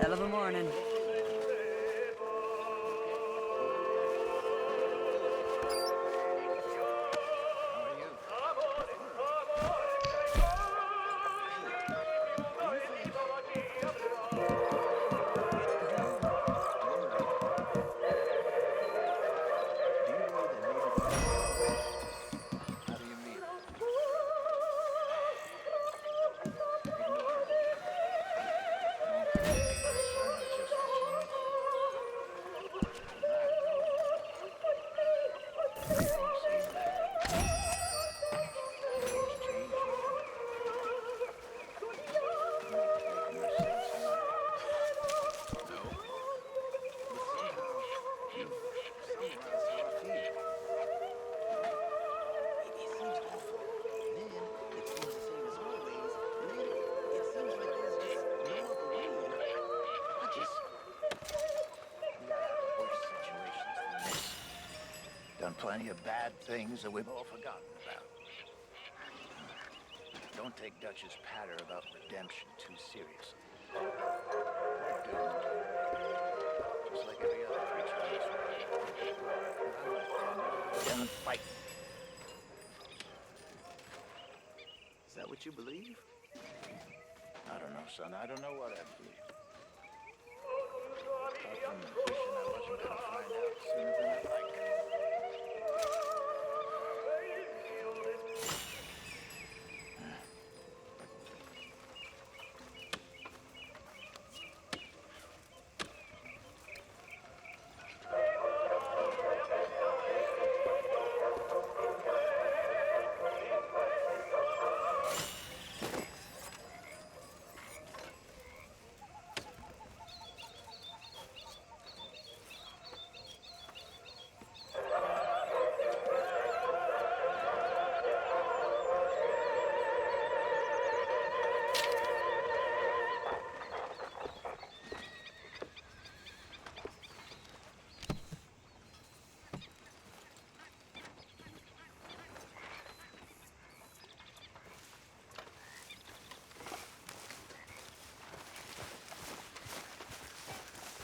Hell of a morning. Done plenty of bad things that we've all forgotten about. Don't take Dutch's patter about redemption too seriously. We're doomed. Just like every other creature on this world. Done fighting. Is that what you believe? I don't know, son. I don't know what I believe. Apart from wishing I wasn't gonna find out sooner than I'd like.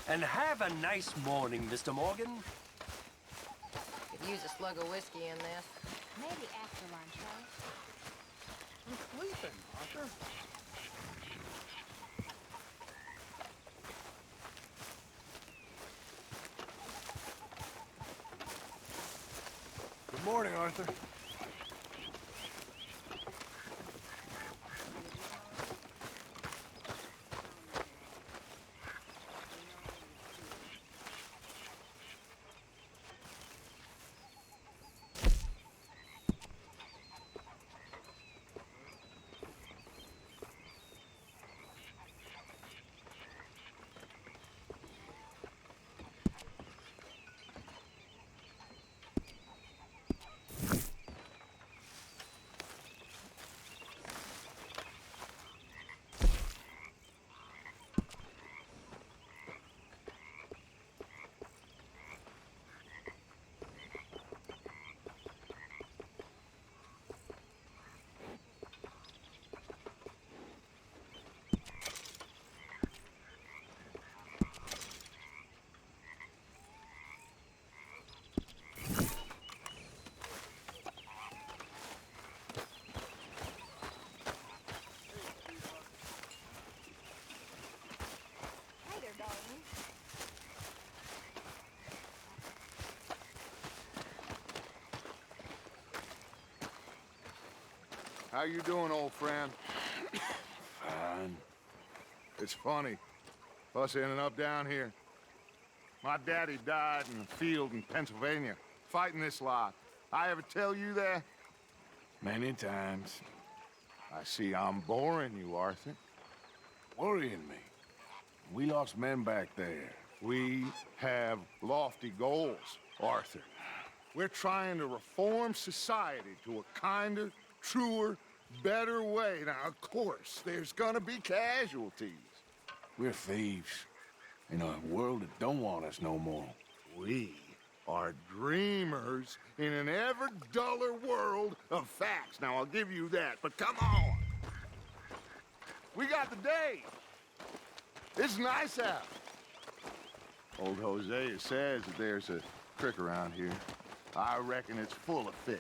And have a nice morning, Mr. Morgan. Could use a slug of whiskey in this. Maybe after lunch, right? I'm sleeping, Arthur. Good morning, Arthur. Hey there, darling. How you doing, old friend? Fine. It's funny. Us ending up down here. My daddy died in a field in Pennsylvania, fighting this lot. I ever tell you that? Many times. I see I'm boring you, Arthur. Worrying me. We lost men back there. We have lofty goals, Arthur. We're trying to reform society to a kinder, truer, better way. Now, of course, there's gonna be casualties. We're thieves. In a world that don't want us no more. We are dreamers in an ever duller world of facts. Now, I'll give you that, but come on. We got the day. It's nice out. Old Hosea says that there's a creek around here. I reckon it's full of fish.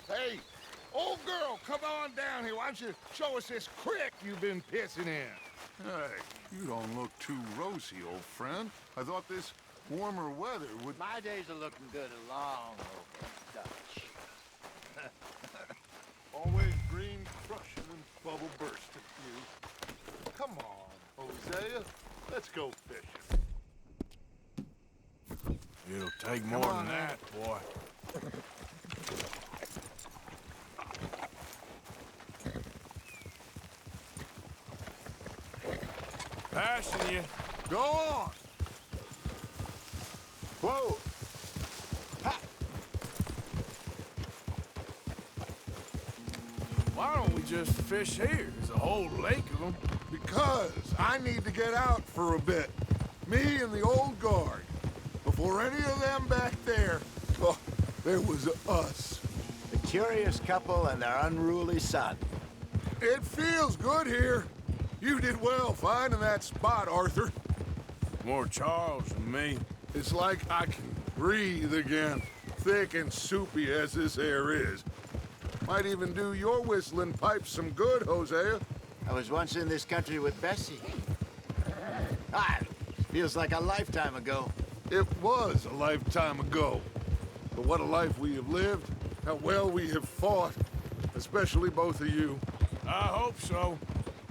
Hey, old girl, come on down here. Why don't you show us this creek you've been pissing in? Hey, you don't look too rosy, old friend. I thought this warmer weather would... My days are looking good along over Dutch. Always green crushing and bubble bursting, you. Come on, Hosea. Let's go fishing. It'll take more than that, boy. Passing you. Go on! Whoa! Ha! Why don't we just fish here? There's a whole lake of them. Because I need to get out for a bit. Me and the old guard. Before any of them back there, oh, there was us. The curious couple and their unruly son. It feels good here. You did well finding that spot, Arthur. More Charles than me. It's like I can breathe again, thick and soupy as this air is. Might even do your whistling pipes some good, Hosea. I was once in this country with Bessie. Feels like a lifetime ago. It was a lifetime ago. But what a life we have lived, how well we have fought, especially both of you. I hope so.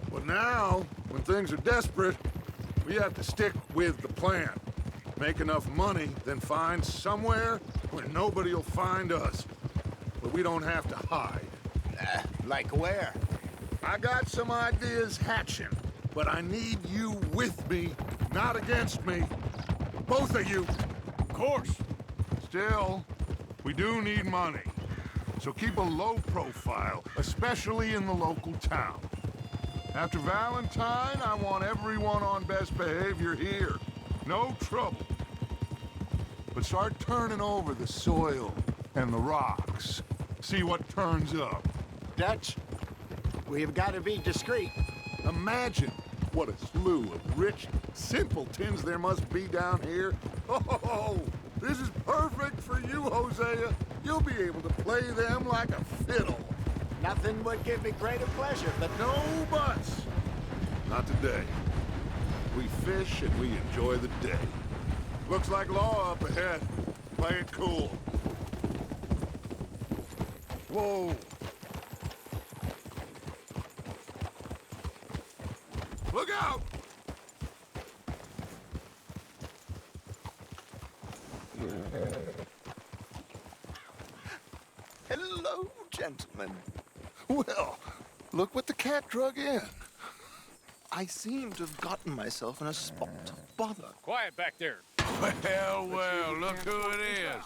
But now, when things are desperate, we have to stick with the plan. Make enough money, then find somewhere where nobody will find us. But we don't have to hide. Like where? I got some ideas hatching, but I need you with me, not against me. Both of you. Of course. Still, we do need money. So keep a low profile, especially in the local town. After Valentine, I want everyone on best behavior here. No trouble. But start turning over the soil and the rocks. See what turns up. Dutch, we've got to be discreet. Imagine what a slew of rich simpletons there must be down here. Oh, this is perfect for you, Hosea. You'll be able to play them like a fiddle. Nothing would give me greater pleasure, but No buts. Not today. We fish and we enjoy the day. Looks like law up ahead. Play it cool. Whoa. Look out! Hello, gentlemen. Well, look what the cat drug in. I seem to have gotten myself in a spot of bother. Quiet back there. Well, look who it is.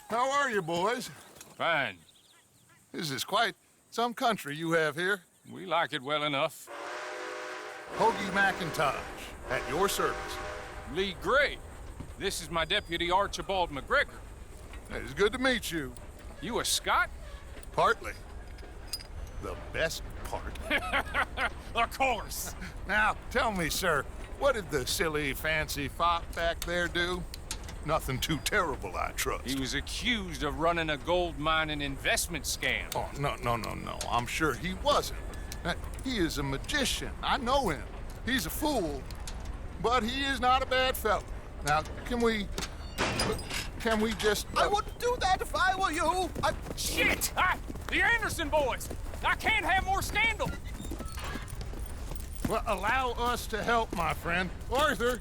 How are you, boys? Fine. This is quite some country you have here. We like it well enough. Hoagie McIntosh, at your service. Lee Gray. This is my deputy Archibald McGregor. It's good to meet you. You a Scot? Partly. The best part. Of course. Now, tell me, sir, what did the silly, fancy fop back there do? Nothing too terrible, I trust. He was accused of running a gold mining investment scam. Oh, no. I'm sure he wasn't. He is a magician. I know him. He's a fool, but he is not a bad fellow. Now, can we just... I wouldn't do that if I were you. Shit! The Anderson boys! I can't have more scandal! Well, allow us to help, my friend. Arthur,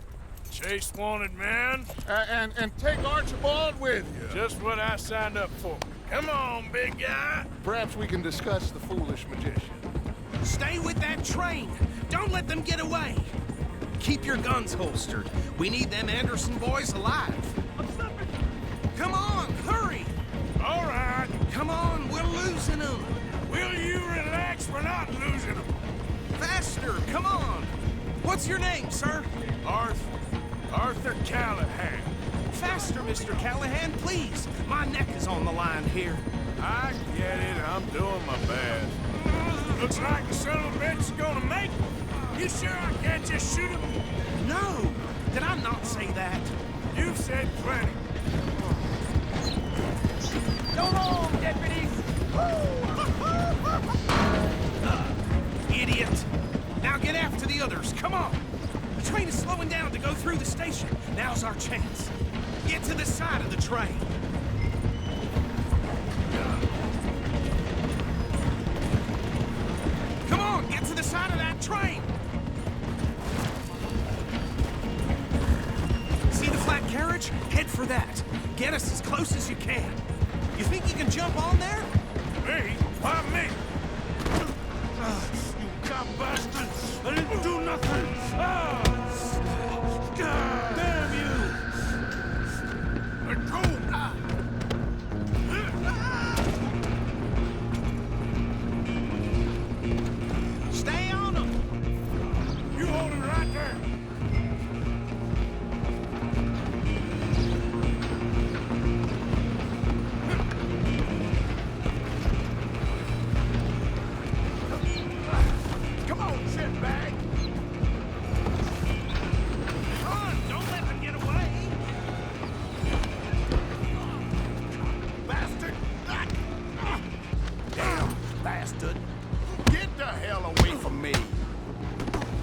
Chase wanted man. and take Archibald with you. Just what I signed up for. Come on, big guy. Perhaps we can discuss the foolish magician. Stay with that train! Don't let them get away! Keep your guns holstered. We need them Anderson boys alive. Stop Come on, hurry! All right. Come on, we're losing them. Will you relax? We're not losing them. Faster, come on. What's your name, sir? Arthur Callahan. Faster, Mr. Callahan, please. My neck is on the line here. I get it. I'm doing my best. Looks like the son of a bitch is gonna make it. You sure I can't just shoot him? No! Did I not say that? You've said plenty. So long, deputies! Idiot! Now get after the others, come on! The train is slowing down to go through the station. Now's our chance. Get to the side of the train. Come on, get to the side of that train! See the flat carriage? Head for that. Get us as close as you can. You think you can jump on there? Me? Why me? You cop bastard! I didn't do nothing! Damn you! Let go! Stay on them! You hold it right there! Come on, shitbag! Run! Don't let them get away! Bastard! Damn, bastard! Get the hell away from me!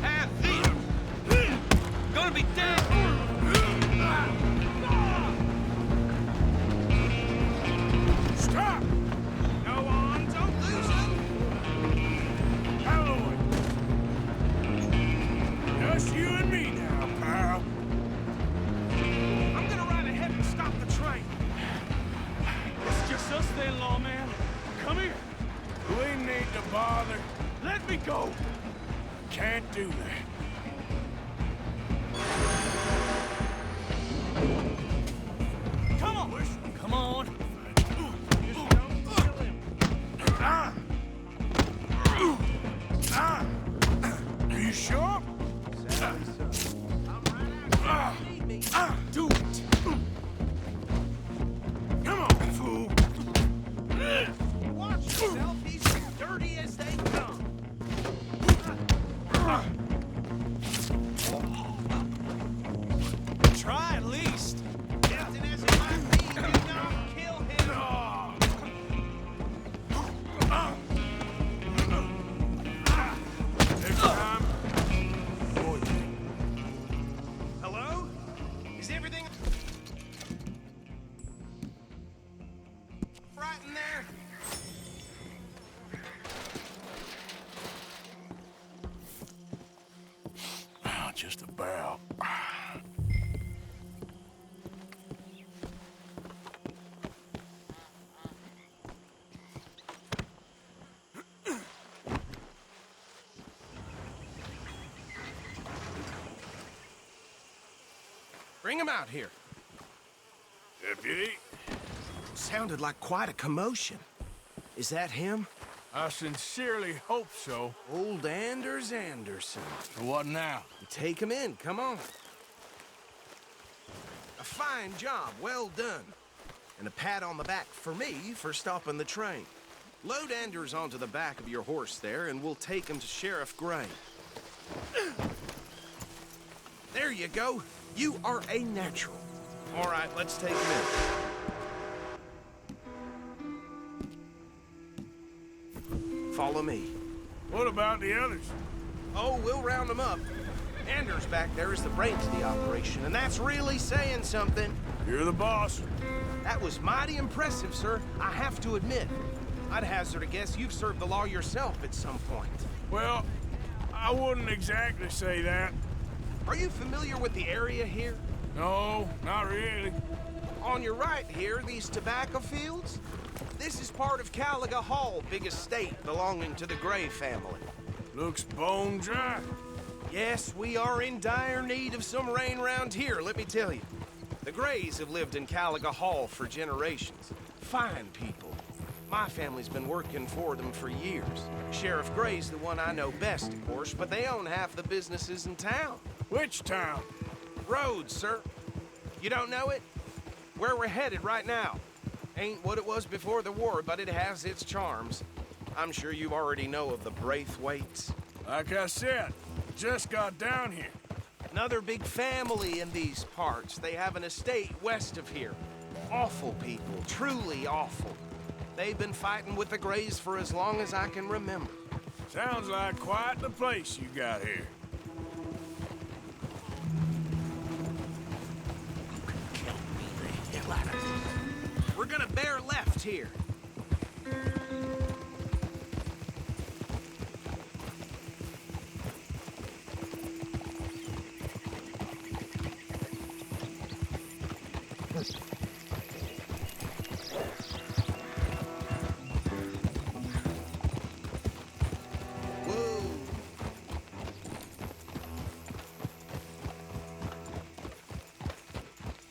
Have these! Gonna be dead! Stop! Go on, don't lose them! Halloween! Just you and me now, pal. I'm gonna ride ahead and stop the train. It's just us then, lawman. Come here. We need to bother. Let me go. Can't do that. Come on. Come on. Just don't kill him. Are you sure? Do it! Come on, fool. Watch yourself, he's as dirty as they come. Try at least. Captain, as it might be, do not kill him. Next time. Hello? Is everything right in there? Just about. Bring him out here. Deputy, Sounded like quite a commotion. Is that him? I sincerely hope so. Old Anders Anderson. What now? Take him in, come on. A fine job, well done. And a pat on the back for me for stopping the train. Load Anders onto the back of your horse there, and we'll take him to Sheriff Gray. There you go. You are a natural. All right, let's take him in. Follow me. What about the others? Oh, we'll round them up. Anders back there is the brains of the operation, and that's really saying something. You're the boss. That was mighty impressive, sir. I have to admit. I'd hazard a guess you've served the law yourself at some point. Well, I wouldn't exactly say that. Are you familiar with the area here? No, not really. On your right here, these tobacco fields? This is part of Caliga Hall, big estate belonging to the Gray family. Looks bone dry. Yes, we are in dire need of some rain round here, let me tell you. The Grays have lived in Caliga Hall for generations. Fine people. My family's been working for them for years. Sheriff Gray's the one I know best, of course, but they own half the businesses in town. Which town? Rhodes, sir. You don't know it? Where we're headed right now. Ain't what it was before the war, but it has its charms. I'm sure you already know of the Braithwaites. Like I said, just got down here. Another big family in these parts. They have an estate west of here. Awful people, truly awful. They've been fighting with the Grays for as long as I can remember. Sounds like quite the place you got here. We're gonna bear left here.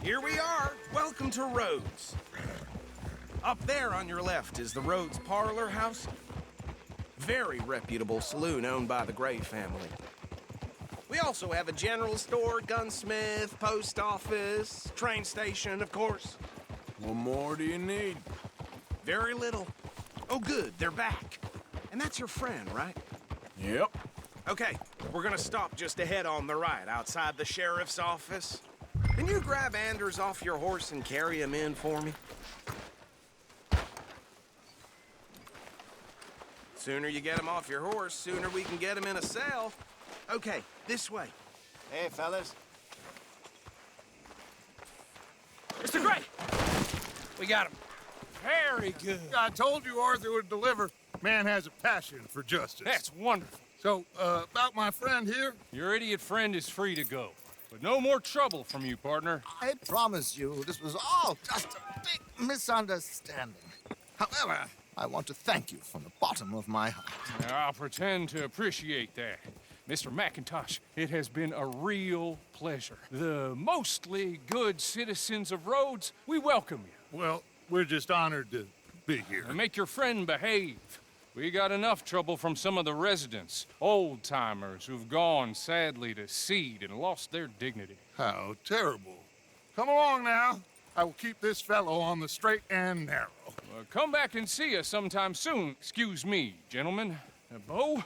Here we are. Welcome to Rhodes. Up there on your left is the Rhodes Parlor House. Very reputable saloon owned by the Gray family. We also have a general store, gunsmith, post office, train station, of course. What more do you need? Very little. Oh, good, they're back. And that's your friend, right? Yep. Okay, we're gonna stop just ahead on the right, outside the sheriff's office. Can you grab Anders off your horse and carry him in for me? Sooner you get him off your horse, sooner we can get him in a cell. Okay, this way. Hey, fellas. Mr. Gray! We got him. Very good. I told you Arthur would deliver. Man has a passion for justice. That's wonderful. So, about my friend here? Your idiot friend is free to go. But no more trouble from you, partner. I promise you, this was all just a big misunderstanding. However, I want to thank you from the bottom of my heart. Now, I'll pretend to appreciate that. Mr. McIntosh, it has been a real pleasure. The mostly good citizens of Rhodes, we welcome you. Well, we're just honored to be here. And make your friend behave. We got enough trouble from some of the residents, old-timers who've gone, sadly, to seed and lost their dignity. How terrible. Come along now. I will keep this fellow on the straight and narrow. Come back and see us sometime soon. Excuse me, gentlemen. Bo,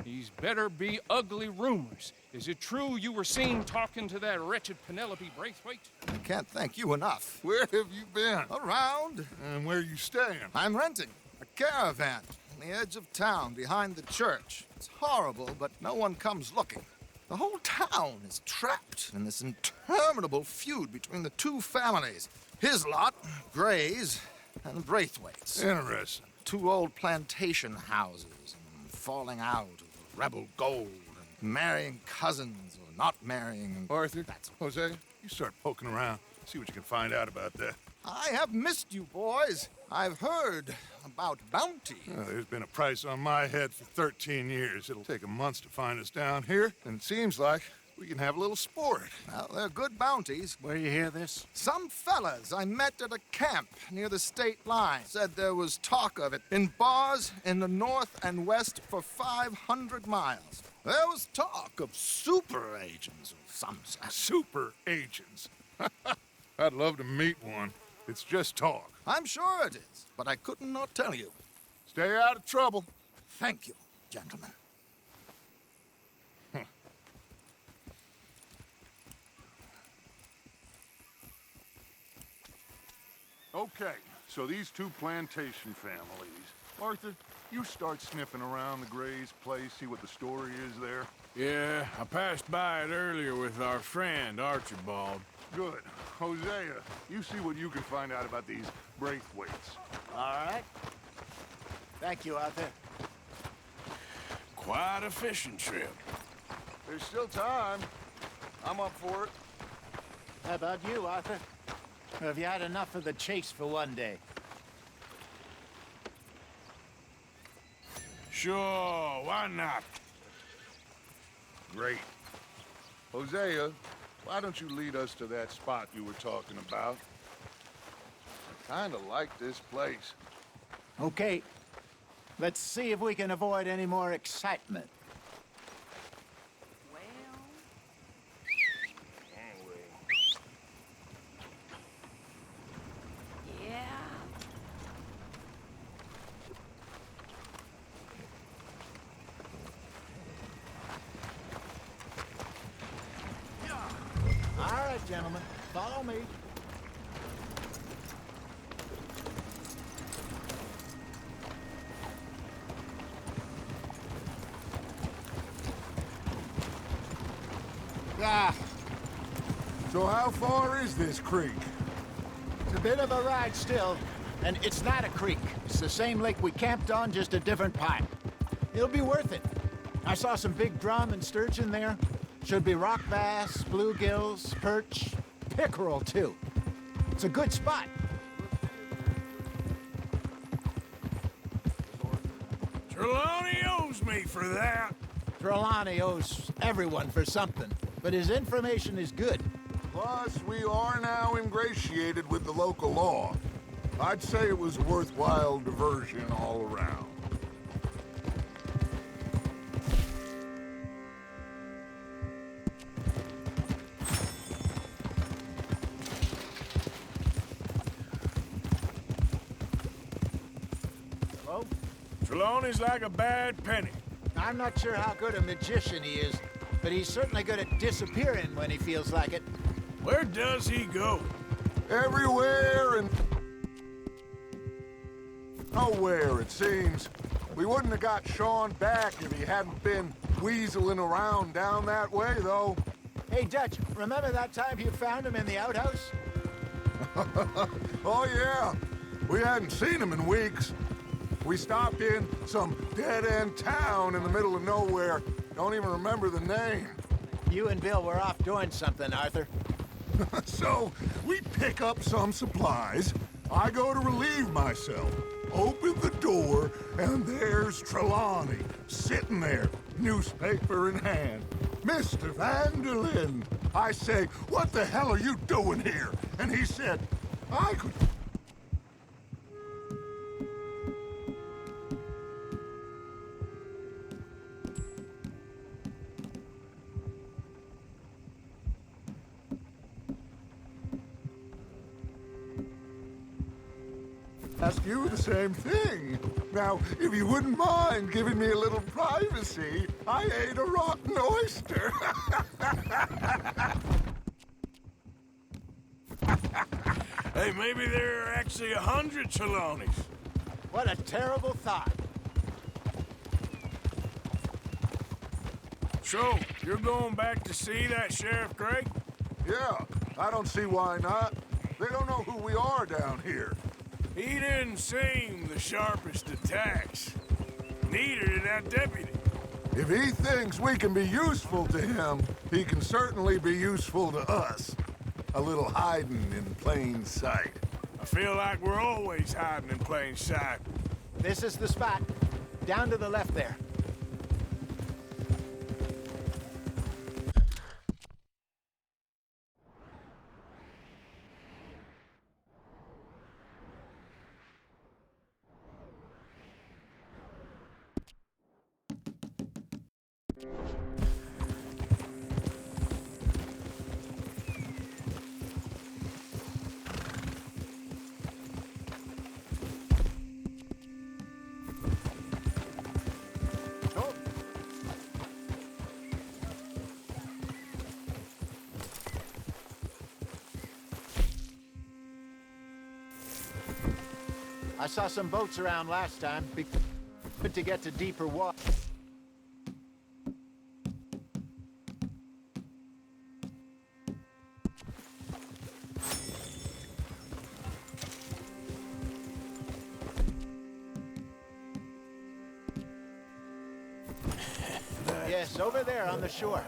these better be ugly rumors. Is it true you were seen talking to that wretched Penelope Braithwaite? I can't thank you enough. Where have you been? Around. And where you staying? I'm renting a caravan on the edge of town behind the church. It's horrible, but no one comes looking. The whole town is trapped in this interminable feud between the two families. His lot, Gray's, and the Braithwaites. Interesting. Two old plantation houses, and falling out of rebel gold, and marrying cousins or not marrying. Arthur, That's Jose, you start poking around. See what you can find out about that. I have missed you, boys. I've heard about bounty. There's been a price on my head for 13 years. It'll take a month to find us down here, and it seems like we can have a little sport. Well, they're good bounties. Where you hear this? Some fellas I met at a camp near the state line said there was talk of it in bars in the north and west for 500 miles. There was talk of super agents of some sort. Super agents. I'd love to meet one. It's just talk. I'm sure it is, but I couldn't not tell you. Stay out of trouble. Thank you, gentlemen. Okay, so these two plantation families. Arthur, you start sniffing around the Gray's place, see what the story is there. Yeah, I passed by it earlier with our friend, Archibald. Good. Hosea, you see what you can find out about these Braithwaites. All right. Thank you, Arthur. Quite a fishing trip. There's still time. I'm up for it. How about you, Arthur? Or have you had enough of the chase for one day? Sure, why not? Great. Hosea, why don't you lead us to that spot you were talking about? I kinda like this place. Okay. Let's see if we can avoid any more excitement. Well, yeah. All right, gentlemen. Follow me. Ah. So how far is this creek? It's a bit of a ride still, and it's not a creek. It's the same lake we camped on, just a different pipe. It'll be worth it. I saw some big drum and sturgeon there. Should be rock bass, bluegills, perch, pickerel too. It's a good spot. Trelawney owes me for that. Trelawney owes everyone for something, but his information is good. Plus, we are now ingratiated with the local law. I'd say it was a worthwhile diversion all around. Oh, Trelawney's like a bad penny. I'm not sure how good a magician he is, but he's certainly good at disappearing when he feels like it. Where does he go? Everywhere and nowhere, it seems. We wouldn't have got Sean back if he hadn't been weaseling around down that way, though. Hey, Dutch, remember that time you found him in the outhouse? Oh, yeah. We hadn't seen him in weeks. We stopped in some dead-end town in the middle of nowhere. Don't even remember the name. You and Bill were off doing something, Arthur. So, we pick up some supplies. I go to relieve myself. Open the door, and there's Trelawney, sitting there, newspaper in hand. Mr. Vanderlyn. I say, what the hell are you doing here? And he said, I could... ask you the same thing. Now, if you wouldn't mind giving me a little privacy, I ate a rotten oyster. Hey, maybe there are actually 100 Trelawneys. What a terrible thought. So, you're going back to see that Sheriff Gray? Yeah, I don't see why not. They don't know who we are down here. He didn't seem the sharpest attacks. Neither did that deputy. If he thinks we can be useful to him, he can certainly be useful to us. A little hiding in plain sight. I feel like we're always hiding in plain sight. This is the spot. Down to the left there. I saw some boats around last time. Be good to get to deeper water. Yes, over there on the shore.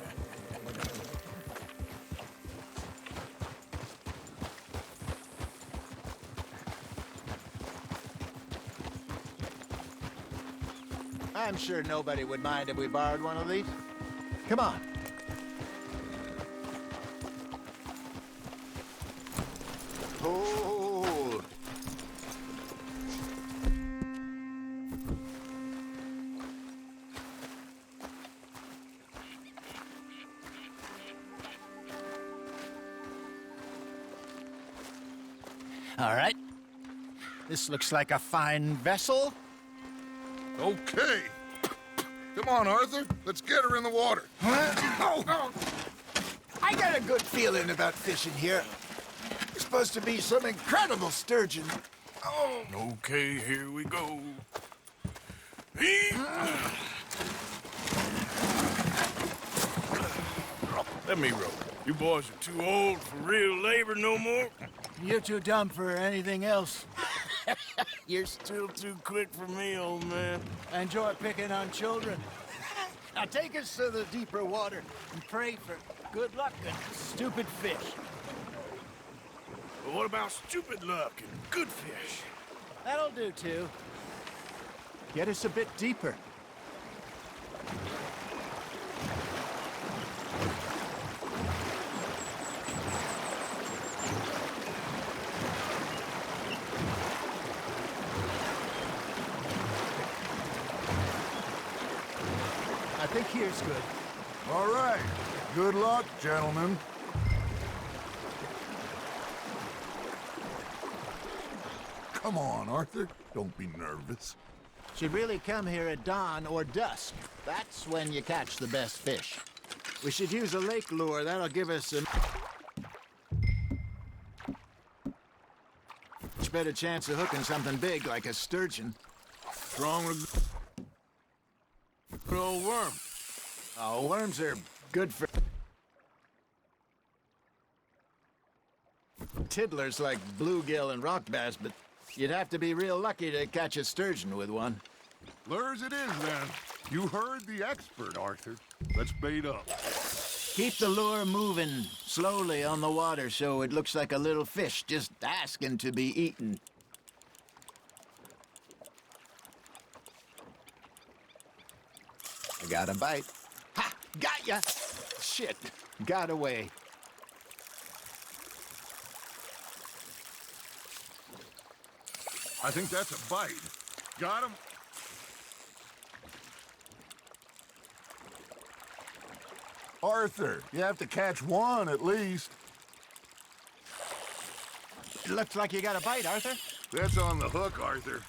I'm sure nobody would mind if we borrowed one of these. Come on. Hold. All right. This looks like a fine vessel. Okay. Come on, Arthur. Let's get her in the water. I got a good feeling about fishing here. There's supposed to be some incredible sturgeon. Oh. Okay, here we go. Let me row. You boys are too old for real labor no more. You're too dumb for anything else. You're still too quick for me, old man. I enjoy picking on children. Now take us to the deeper water and pray for good luck and stupid fish. But what about stupid luck and good fish? That'll do, too. Get us a bit deeper. I think here's good. All right. Good luck, gentlemen. Come on, Arthur. Don't be nervous. Should really come here at dawn or dusk. That's when you catch the best fish. We should use a lake lure. That'll give us a much better chance of hooking something big like a sturgeon. Strong good old worm. Oh, worms are good for tiddlers like bluegill and rock bass, but you'd have to be real lucky to catch a sturgeon with one. Lures it is, then. You heard the expert, Arthur. Let's bait up. Keep the lure moving slowly on the water so it looks like a little fish just asking to be eaten. I got a bite. Ha! Got ya! Shit, got away. I think that's a bite. Got him? Arthur, you have to catch one at least. It looks like you got a bite, Arthur. That's on the hook, Arthur.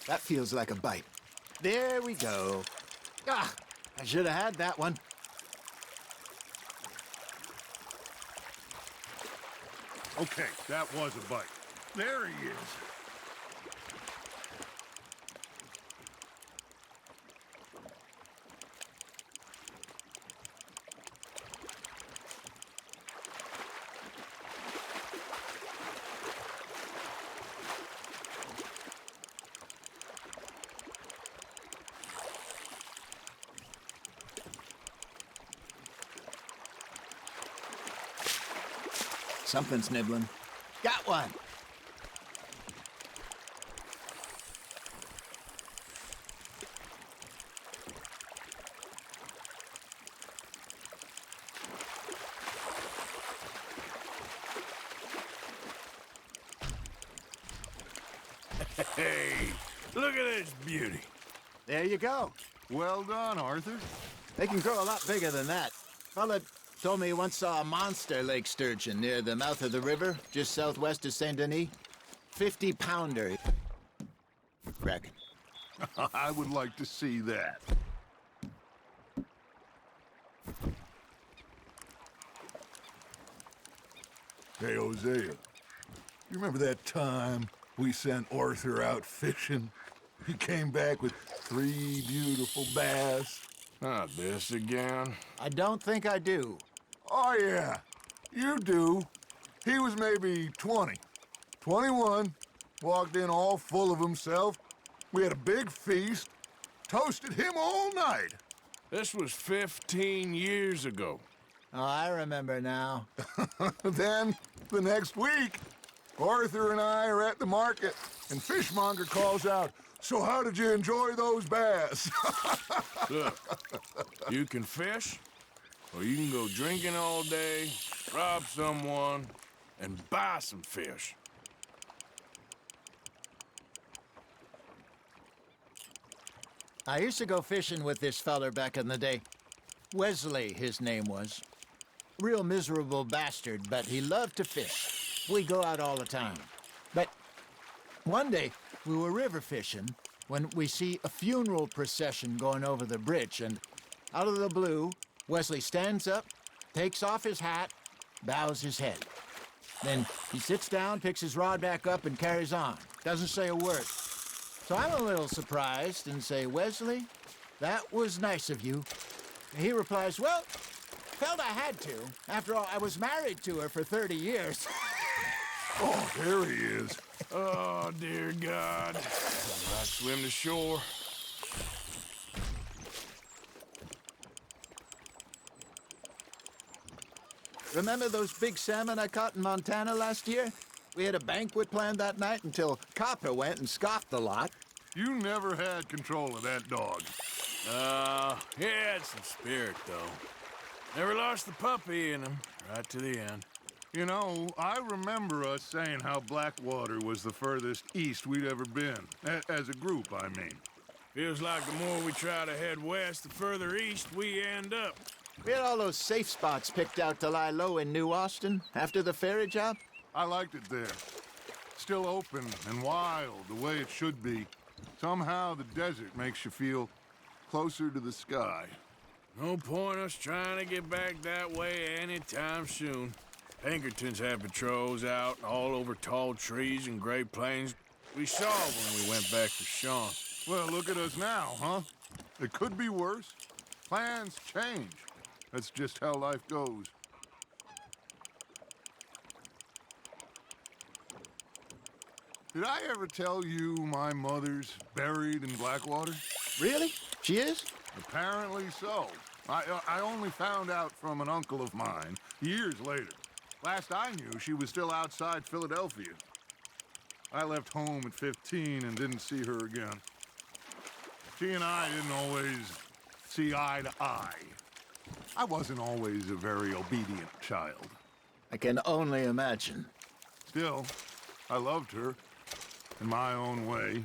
That feels like a bite. There we go. Ah, I should have had that one. Okay, that was a bite. There he is. Something's nibbling. Got one. Hey, look at this beauty. There you go. Well done, Arthur. They can grow a lot bigger than that. Fella told me he once saw a monster lake sturgeon near the mouth of the river, just southwest of Saint Denis. 50-pounder, reckon. I would like to see that. Hey, Hosea, you remember that time we sent Arthur out fishing? He came back with 3 beautiful bass. Not this again. I don't think I do. Oh, yeah, you do. He was maybe 20, 21, walked in all full of himself. We had a big feast, toasted him all night. This was 15 years ago. Oh, I remember now. Then, the next week, Arthur and I are at the market, and Fishmonger calls out, "So how did you enjoy those bass?" Look, you can fish, or you can go drinking all day, rob someone, and buy some fish. I used to go fishing with this feller back in the day. Wesley, his name was. Real miserable bastard, but he loved to fish. We go out all the time. But one day, we were river fishing when we see a funeral procession going over the bridge, and out of the blue, Wesley stands up, takes off his hat, bows his head. Then he sits down, picks his rod back up, and carries on. Doesn't say a word. So I'm a little surprised and say, "Wesley, that was nice of you." And he replies, "Well, felt I had to. After all, I was married to her for 30 years. Oh, there he is. Oh, dear God. I swim to shore. Remember those big salmon I caught in Montana last year? We had a banquet planned that night until Copper went and scoffed the lot. You never had control of that dog. He had some spirit, though. Never lost the puppy in him, right to the end. You know, I remember us saying how Blackwater was the furthest east we'd ever been. As a group, I mean. Feels like the more we try to head west, the further east we end up. We had all those safe spots picked out to lie low in New Austin after the ferry job. I liked it there. Still open and wild, the way it should be. Somehow the desert makes you feel closer to the sky. No point us trying to get back that way anytime soon. Pinkertons had patrols out all over tall trees and Great Plains. We saw when we went back to Sean. Well, look at us now, huh? It could be worse. Plans change. That's just how life goes. Did I ever tell you my mother's buried in Blackwater? Really? She is? Apparently so. I only found out from an uncle of mine years later. Last I knew, she was still outside Philadelphia. I left home at 15 and didn't see her again. She and I didn't always see eye to eye. I wasn't always a very obedient child. I can only imagine. Still, I loved her in my own way.